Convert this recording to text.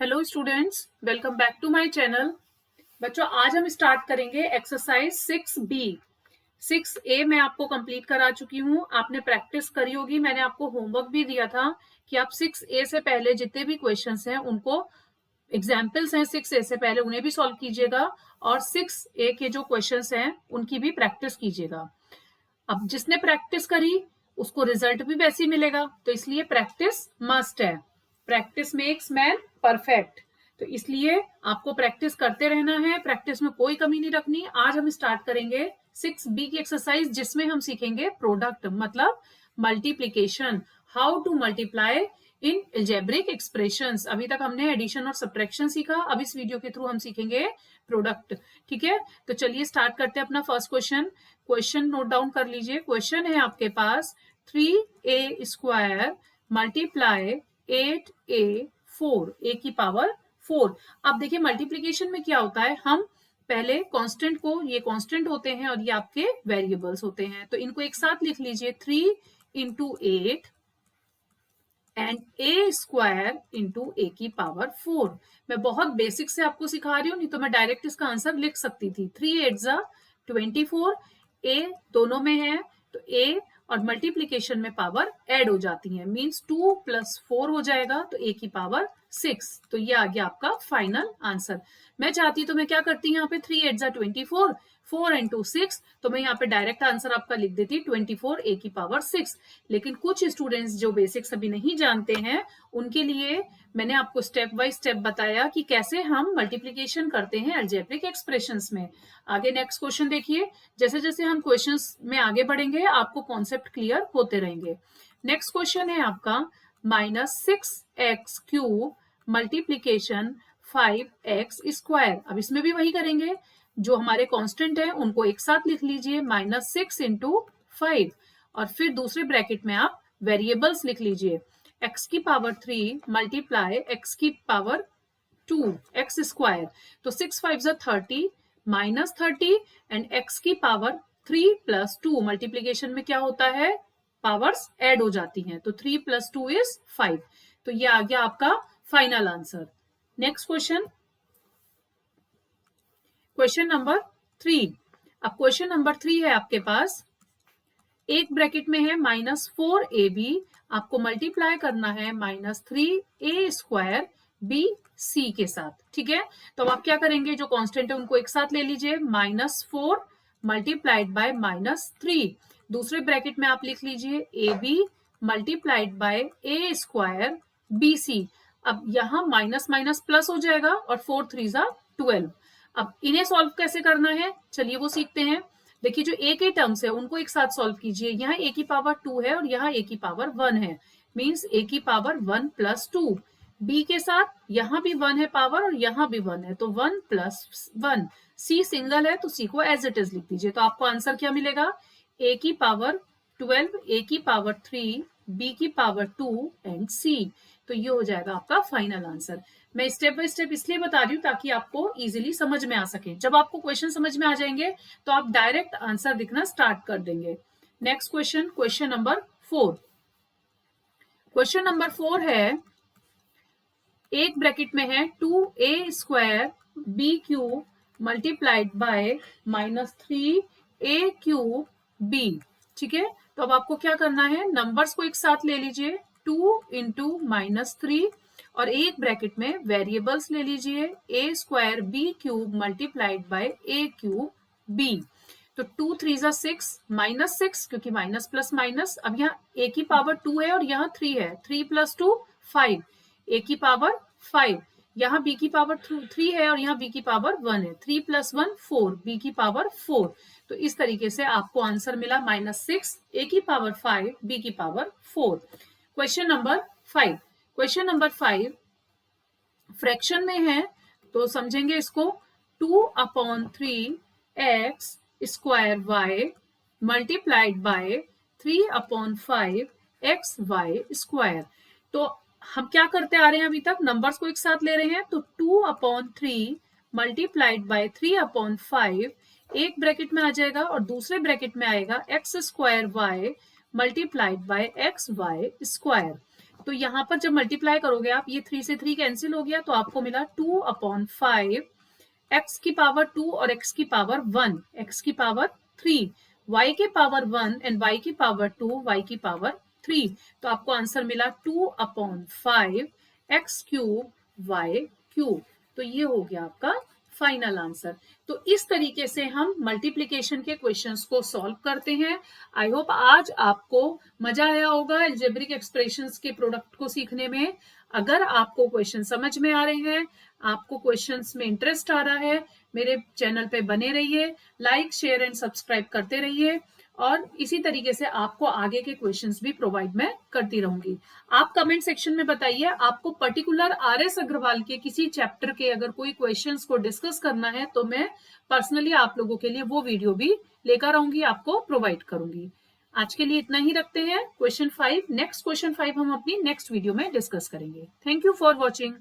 Hello students, welcome back to my channel. बच्चों, आज हम स्टार्ट करेंगे एक्सरसाइज 6B। 6A मैं आपको कंप्लीट करा चुकी हूँ, आपने प्रैक्टिस करी होगी। मैंने आपको होमवर्क भी दिया था कि आप 6A से पहले जितने भी क्वेश्चंस हैं उनको, एग्जाम्पल्स हैं 6A से पहले, उन्हें भी सॉल्व कीजिएगा और 6A के जो क्वेश्चंस हैं उनकी भी प्रैक्टिस कीजिएगा। अब जिसने प्रैक्टिस करी उसको रिजल्ट भी वैसे ही मिलेगा, तो इसलिए प्रैक्टिस मस्ट है। Practice makes man perfect. तो इसलिए आपको प्रैक्टिस करते रहना है, प्रैक्टिस में कोई कमी नहीं रखनी। आज हम स्टार्ट करेंगे 6B की एक्सरसाइज, जिसमें हम सीखेंगे प्रोडक्ट मतलब multiplication, how to multiply in algebraic expressions. अभी तक हमने एडिशन और सब्ट्रैक्शन सीखा, अब इस वीडियो के थ्रू हम सीखेंगे प्रोडक्ट। ठीक है, तो चलिए स्टार्ट करते हैं अपना first question. Question note down कर लीजिए। क्वेश्चन है आपके पास 3A square multiply 8A 4, A की पावर 4। अब देखिए मल्टीप्लीकेशन में क्या होता है, हम पहले कांस्टेंट को, ये कांस्टेंट होते हैं और ये आपके वेरिएबल्स होते हैं, तो इनको एक साथ लिख लीजिए 3 into 8 and A square into A की पावर 4। मैं बहुत बेसिक से आपको सिखा रही हूँ, नहीं तो मैं डायरेक्ट इसका आंसर लिख सकती थी। 3 8 जा 24, A दोनों में है तो A और मल्टीप्लीकेशन में पावर ऐड हो जाती है, मींस 2 + 4 हो जाएगा तो A की पावर 6। तो ये आ गया आपका फाइनल आंसर। मैं चाहती तो मैं क्या करती यहाँ पे 3 8 जा 24, 4 इंटू 6, तो मैं यहाँ पे डायरेक्ट आंसर आपका लिख देती 24 A की पावर 6। लेकिन कुछ स्टूडेंट्स जो बेसिक्स अभी नहीं जानते हैं, उनके लिए मैंने आपको स्टेप बाय स्टेप बताया कि कैसे हम मल्टीप्लीकेशन करते हैं अलजेब्रिक एक्सप्रेशंस में। आगे नेक्स्ट क्वेश्चन देखिए। जैसे जैसे हम क्वेश्चंस में आगे बढ़ेंगे आपको कॉन्सेप्ट क्लियर होते रहेंगे। नेक्स्ट क्वेश्चन है आपका -6x³ मल्टीप्लीकेशन 5x स्क्वायर। अब इसमें भी वही करेंगे, जो हमारे कांस्टेंट है उनको एक साथ लिख लीजिए, -6 इंटू 5, और फिर दूसरे ब्रैकेट में आप वेरिएबल्स लिख लीजिए, x की पावर 3 मल्टीप्लाई x की पावर 2 एक्स स्क्वायर। तो 6 5 जा 30 -30 एंड x की पावर 3 + 2, मल्टीप्लीकेशन में क्या होता है, पावर्स ऐड हो जाती हैं, तो 3 + 2 इज 5। तो ये आ गया आपका final answer. Next question, question number 3। अब क्वेश्चन नंबर 3 है आपके पास, एक ब्रैकेट में है -4AB, आपको मल्टीप्लाई करना है -3A स्क्वायर BC के साथ। ठीक है, तो अब आप क्या करेंगे, जो कांस्टेंट है उनको एक साथ ले लीजिए, -4 मल्टीप्लाइड बाय -3। दूसरे ब्रैकेट में आप लिख लीजिए AB multiplied by A square BC। अब यहाँ माइनस माइनस प्लस हो जाएगा और 4 3 जा 12। अब इन्हें सॉल्व कैसे करना है, चलिए वो सीखते हैं। देखिए जो ए के टर्म्स है उनको एक साथ सॉल्व कीजिए। यहाँ ए की पावर 2 है और यहाँ ए की पावर 1 है, मींस ए की पावर 1 + 2। बी के साथ यहाँ भी 1 है पावर और यहाँ भी 1 है, तो 1 + 1। सी सिंगल है तो सी को एज इट इज लिख दीजिए, तो आपको आंसर क्या मिलेगा, ए की पावर 12, ए की पावर 3, बी की पावर 2 एंड सी। तो ये हो जाएगा आपका फाइनल आंसर। मैं स्टेप बाय स्टेप इसलिए बता रही हूँ ताकि आपको इजीली समझ में आ सके। जब आपको क्वेश्चन समझ में आ जाएंगे तो आप डायरेक्ट आंसर दिखना स्टार्ट कर देंगे। Next question, question number 4। Question number 4 है, एक ब्रैकेट में है 2A square B³ multiplied by -3A³ B। ठीक है, तो अब आपको क्या करना है, नंबर्स को एक साथ ले लीजिए, 2 इंटू -3, और एक ब्रैकेट में वेरिएबल्स ले लीजिए, A square B³ multiplied by A³ B। तो 2 3 जा 6, -6 क्योंकि माइनस प्लस माइनस। अब यहाँ A की पावर 2 है और यहाँ 3 है, 3 + 2 5, A की पावर 5, यहाँ B की पावर 3 है और यहाँ B की पावर 1 है, 3 + 1 4, B की पावर 4। तो इस तरीके से आपको आंसर मिला -6, A की पावर 5, B की power 4। Question number 5। Question number 5 fraction में है तो समझेंगे इसको, 2/3x square y multiplied by 3/5xy square. तो हम क्या करते आ रहे हैं, अभी तक नंबर्स को एक साथ ले रहे हैं, तो 2/3 मल्टीप्लाइड बाय 3/5 एक ब्रैकेट में आ जाएगा और दूसरे ब्रैकेट में आएगा x square y multiplied by xy square. तो यहाँ पर जब मल्टीप्लाई करोगे आप, ये 3 से 3 कैंसिल हो गया, तो आपको मिला 2/5 x की पावर 2 और x की पावर 1, x की पावर 3, y की पावर 1 एंड y की पावर 2, y की पावर 3। तो आपको आंसर मिला 2/5 x क्यूब y क्यूब। तो ये हो गया आपका फाइनल आंसर। तो इस तरीके से हम मल्टीप्लिकेशन के क्वेश्चंस को सॉल्व करते हैं। आई होप आज आपको मजा आया होगा अलजेब्रिक एक्सप्रेशंस के प्रोडक्ट को सीखने में। अगर आपको क्वेश्चन समझ में आ रहे हैं, आपको क्वेश्चंस में इंटरेस्ट आ रहा है, मेरे चैनल पे बने रहिए, लाइक शेयर एंड सब्सक्राइब करते रहिए, और इसी तरीके से आपको आगे के क्वेश्चंस भी प्रोवाइड मैं करती रहूंगी। आप कमेंट सेक्शन में बताइए आपको पर्टिकुलर आर.एस. अग्रवाल के किसी चैप्टर के अगर कोई क्वेश्चंस को डिस्कस करना है, तो मैं पर्सनली आप लोगों के लिए वो वीडियो भी लेकर आऊंगी, आपको प्रोवाइड करूंगी। आज के लिए इतना ही रखते हैं। क्वेश्चन 5, नेक्स्ट क्वेश्चन 5 हम अपनी नेक्स्ट वीडियो में डिस्कस करेंगे। Thank you for watching.